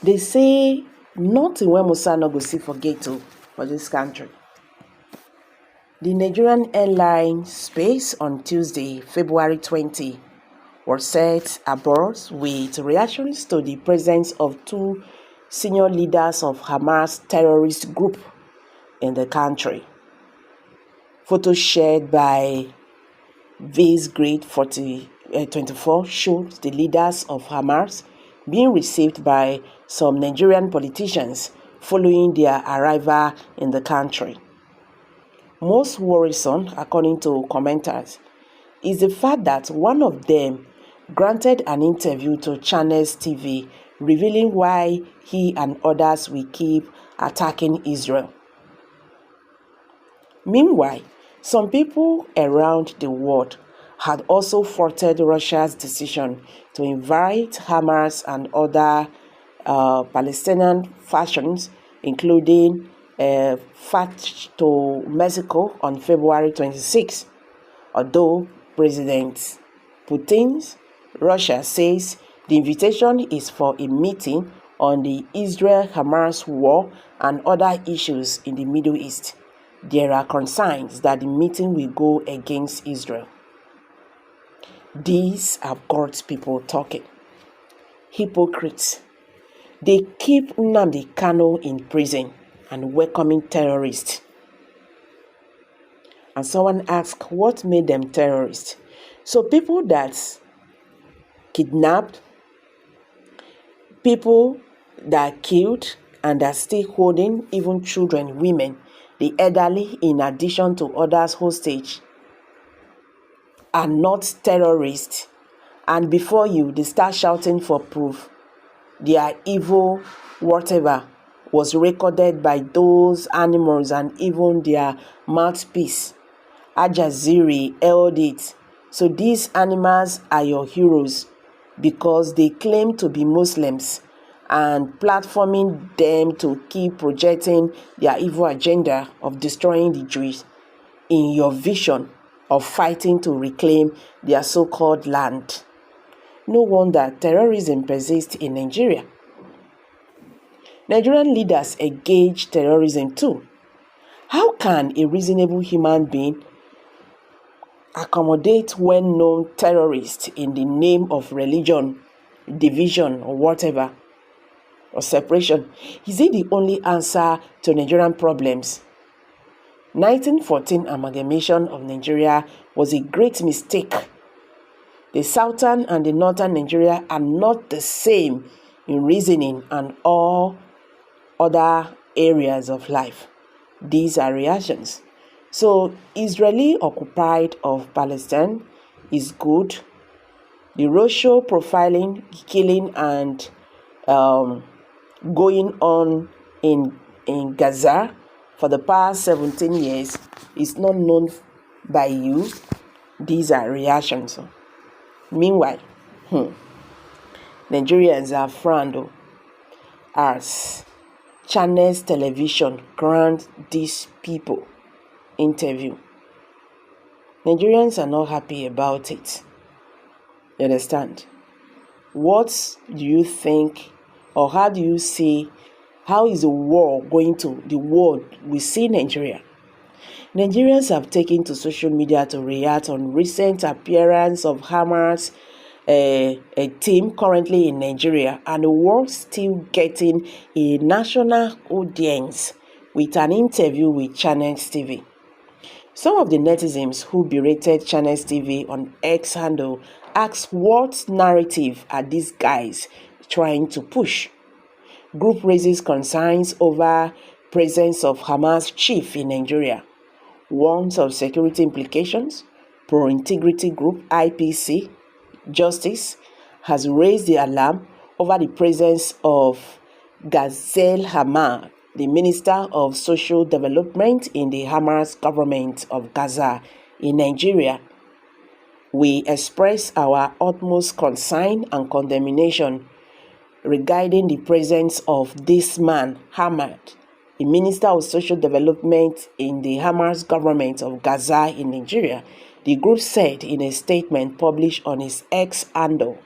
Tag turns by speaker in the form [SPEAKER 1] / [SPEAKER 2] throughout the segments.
[SPEAKER 1] They say nothing wey Musa no go see for ghetto for this country. The Nigerian airline Space on Tuesday, February 20, was set abuzz with reactions to the presence of two senior leaders of Hãmás terrorist group in the country. Photos shared by Vice Grid 24 showed the leaders of Hãmás being received by some Nigerian politicians following their arrival in the country. Most worrisome, according to commenters, is the fact that one of them granted an interview to Channels TV revealing why he and others will keep attacking Israel. Meanwhile, some people around the world had also faulted Russia's decision to invite Hãmás and other Palestinian factions, including Fatah to Mexico on February 26. Although President Putin's Russia says the invitation is for a meeting on the Israel-Hãmás war and other issues in the Middle East, there are concerns that the meeting will go against Israel. These have got people talking. Hypocrites. They keep Nnamdi Kanu in prison and welcoming terrorists. And someone asked what made them terrorists. So people that kidnapped, people that killed and are still holding even children, women, the elderly, in addition to others hostage, are not terrorists. And before you, they start shouting for proof. Their evil, whatever, was recorded by those animals and even their mouthpiece. Al Jazeera held it. So these animals are your heroes because they claim to be Muslims and platforming them to keep projecting their evil agenda of destroying the Jews in your vision of fighting to reclaim their so-called land. No wonder terrorism persists in Nigeria. Nigerian leaders engage terrorism too. How can a reasonable human being accommodate well-known terrorists in the name of religion, division, or whatever, or separation? Is it the only answer to Nigerian problems? 1914 amalgamation of Nigeria was a great mistake. The southern and the northern Nigeria are not the same in reasoning and all other areas of life. These are reactions. So, Israeli occupied of Palestine is good. The racial profiling, killing, and going on in Gaza for the past 17 years is not known by you. These are reactions. Meanwhile, Nigerians are frowned as Channels Television grant these people interview. Nigerians are not happy about it. You understand? What do you think, or how do you see, how is the world going to, the world will see Nigeria? Nigerians have taken to social media to react on recent appearance of Hãmás, a team currently in Nigeria, and the world still getting a national audience with an interview with Channels TV. Some of the netizens who berated Channels TV on X handle asked what narrative are these guys trying to push. Group raises concerns over presence of Hãmás chief in Nigeria. Warns of security implications. Pro-integrity group IPC Justice has raised the alarm over the presence of Ghazel Hmmam, the Minister of Social Development in the Hãmás government of Gaza in Nigeria. We express our utmost concern and condemnation regarding the presence of this man, Hmmam, the Minister of Social Development in the Hãmás government of Gaza in Nigeria, the group said in a statement published on its X handle.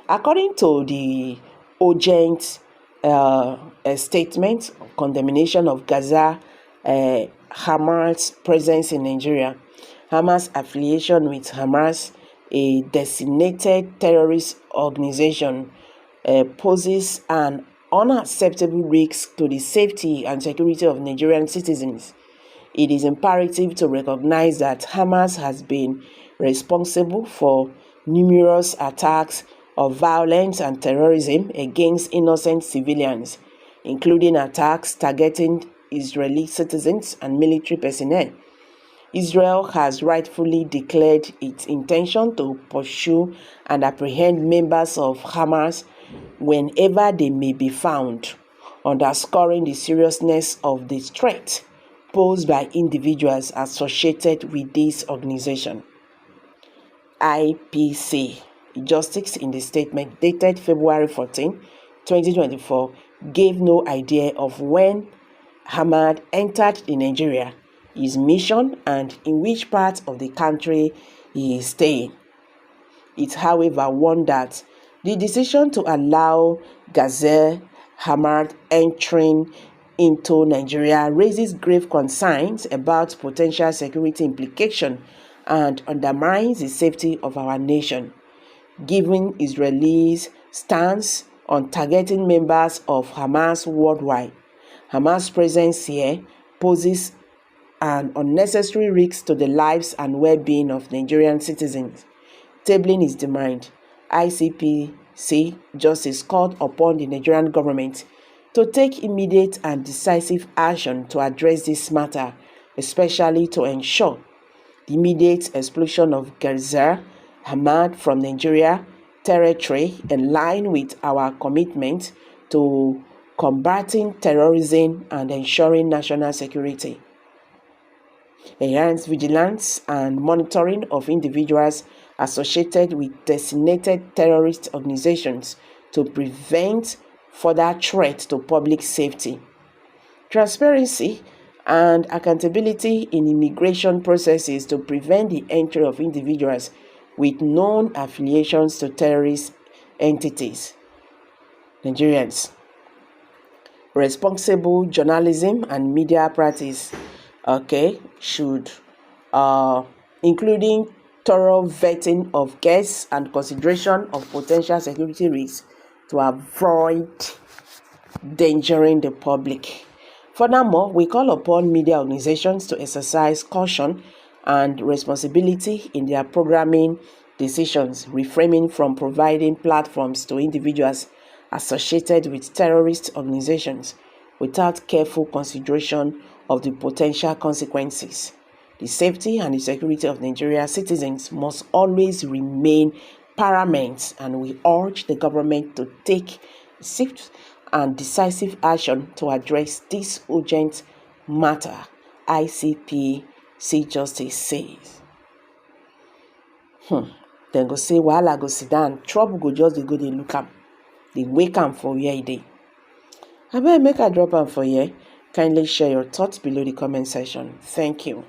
[SPEAKER 1] According to the urgent a statement of condemnation of Gaza, Hmmás presence in Nigeria. Hmmás affiliation with Hmmás, a designated terrorist organization, poses an unacceptable risk to the safety and security of Nigerian citizens. It is imperative to recognize that Hmmás has been responsible for numerous attacks of violence and terrorism against innocent civilians, including attacks targeting Israeli citizens and military personnel. Israel has rightfully declared its intention to pursue and apprehend members of Hmmás whenever they may be found, underscoring the seriousness of the threat posed by individuals associated with this organization. IPC Justice in the statement dated February 14, 2024, gave no idea of when Hmmás entered Nigeria, his mission, and in which part of the country he is staying. It, however, warned that the decision to allow Hmmás entering into Nigeria raises grave concerns about potential security implications and undermines the safety of our nation. Given Israel's stance on targeting members of Hmmás worldwide, Hmmás' presence here poses an unnecessary risk to the lives and well-being of Nigerian citizens. Tabling his demand, ICPC Justice called upon the Nigerian government to take immediate and decisive action to address this matter, especially to ensure the immediate expulsion of Hmmás from Nigeria territory, in line with our commitment to combating terrorism and ensuring national security. Enhanced vigilance and monitoring of individuals associated with designated terrorist organizations to prevent further threat to public safety. Transparency and accountability in immigration processes to prevent the entry of individuals with known affiliations to terrorist entities. Nigerians. Responsible journalism and media practice, should, including thorough vetting of guests and consideration of potential security risks to avoid endangering the public. Furthermore, we call upon media organizations to exercise caution and responsibility in their programming decisions, refraining from providing platforms to individuals associated with terrorist organizations without careful consideration of the potential consequences. The safety and the security of Nigerian citizens must always remain paramount, and we urge the government to take swift and decisive action to address this urgent matter, ICPC Justice says. Then go say wahala go sit down, trouble go just dey go dey look am, dey wake am for where e dey. Abeg make I drop am for here. Kindly share your thoughts below the comment section. Thank you.